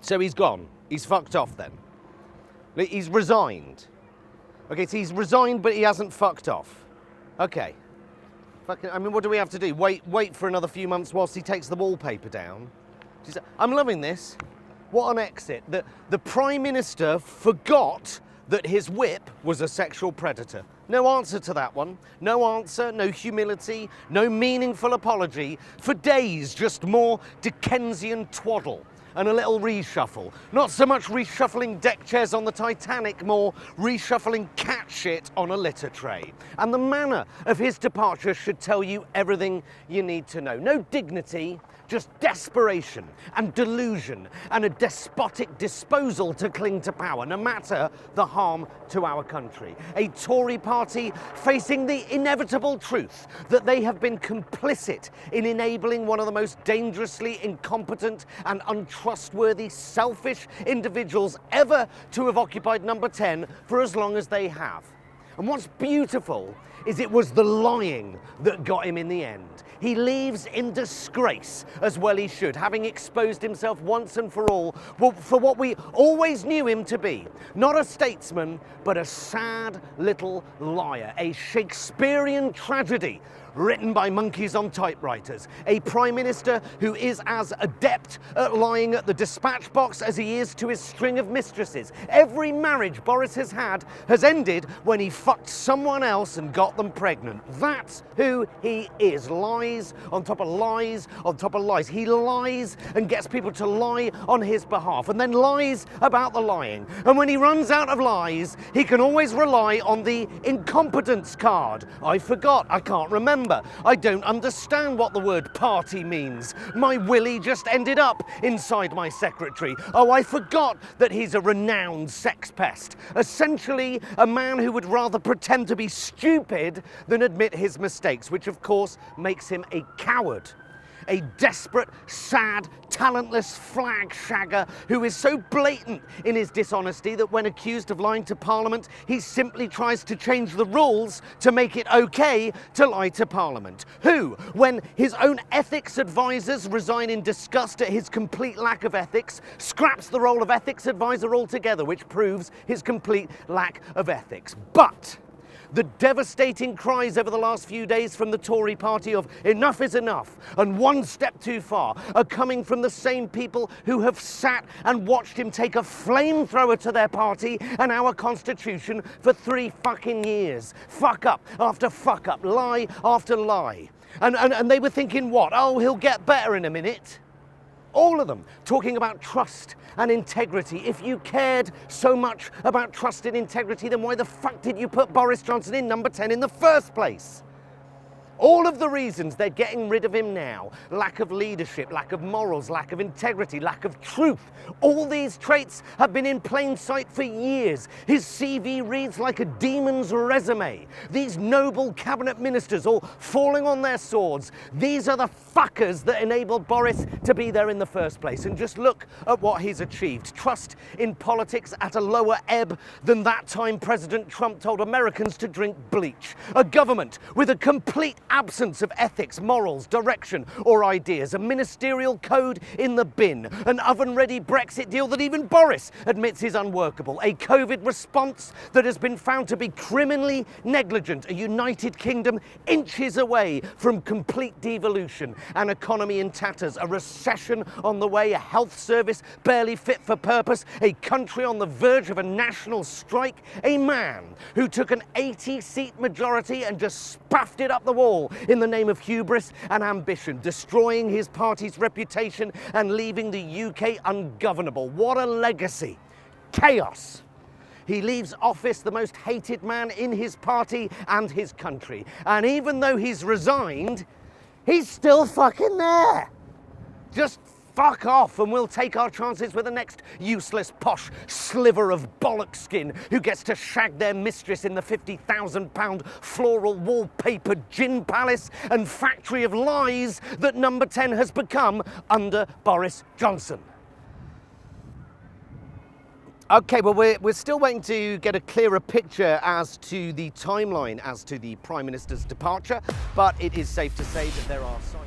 So he's gone. He's fucked off then. He's resigned. Okay, so he's resigned, but he hasn't fucked off. Okay. I mean, what do we have to do? Wait for another few months whilst he takes the wallpaper down? I'm loving this. What an exit. The Prime Minister forgot that his whip was a sexual predator. No answer to that one. No answer, no humility, no meaningful apology. For days, just more Dickensian twaddle and a little reshuffle. Not so much reshuffling deck chairs on the Titanic, more reshuffling cat shit on a litter tray. And the manner of his departure should tell you everything you need to know. No dignity, just desperation and delusion and a despotic disposal to cling to power, no matter the harm to our country. A Tory party facing the inevitable truth that they have been complicit in enabling one of the most dangerously incompetent and untrustworthy, selfish individuals ever to have occupied number 10 for as long as they have. And what's beautiful is it was the lying that got him in the end. He leaves in disgrace, as well he should, having exposed himself once and for all for what we always knew him to be. Not a statesman, but a sad little liar. A Shakespearean tragedy written by monkeys on typewriters. A Prime Minister who is as adept at lying at the dispatch box as he is to his string of mistresses. Every marriage Boris has had has ended when he fucked someone else and got them pregnant. That's who he is. Lies on top of lies on top of lies. He lies and gets people to lie on his behalf and then lies about the lying. And when he runs out of lies, he can always rely on the incompetence card. I forgot, I can't remember. I don't understand what the word party means. My willy just ended up inside my secretary. Oh, I forgot that he's a renowned sex pest. Essentially, a man who would rather pretend to be stupid than admit his mistakes, which of course makes him a coward. A desperate, sad, talentless flag shagger who is so blatant in his dishonesty that when accused of lying to Parliament, he simply tries to change the rules to make it okay to lie to Parliament. Who, when his own ethics advisors resign in disgust at his complete lack of ethics, scraps the role of ethics advisor altogether, which proves his complete lack of ethics. But the devastating cries over the last few days from the Tory party of enough is enough and one step too far are coming from the same people who have sat and watched him take a flamethrower to their party and our constitution for 3 fucking years. Fuck up after fuck up, lie after lie. And they were thinking what? Oh, he'll get better in a minute. All of them talking about trust and integrity. If you cared so much about trust and integrity, then why the fuck did you put Boris Johnson in number 10 in the first place? All of the reasons they're getting rid of him now, lack of leadership, lack of morals, lack of integrity, lack of truth, all these traits have been in plain sight for years. His CV reads like a demon's resume. These noble cabinet ministers all falling on their swords, these are the fuckers that enabled Boris to be there in the first place. And just look at what he's achieved. Trust in politics at a lower ebb than that time President Trump told Americans to drink bleach. A government with a complete absence of ethics, morals, direction or ideas, a ministerial code in the bin, an oven-ready Brexit deal that even Boris admits is unworkable, a COVID response that has been found to be criminally negligent, a United Kingdom inches away from complete devolution, an economy in tatters, a recession on the way, a health service barely fit for purpose, a country on the verge of a national strike, a man who took an 80-seat majority and just spaffed it up the wall in the name of hubris and ambition, destroying his party's reputation and leaving the UK ungovernable. What a legacy. Chaos. He leaves office the most hated man in his party and his country. And even though he's resigned, he's still fucking there. Just fuck off and we'll take our chances with the next useless posh sliver of bollock skin who gets to shag their mistress in the £50,000 floral wallpapered gin palace and factory of lies that number 10 has become under Boris Johnson. Okay, well, we're still waiting to get a clearer picture as to the timeline as to the Prime Minister's departure, but it is safe to say that there are signs.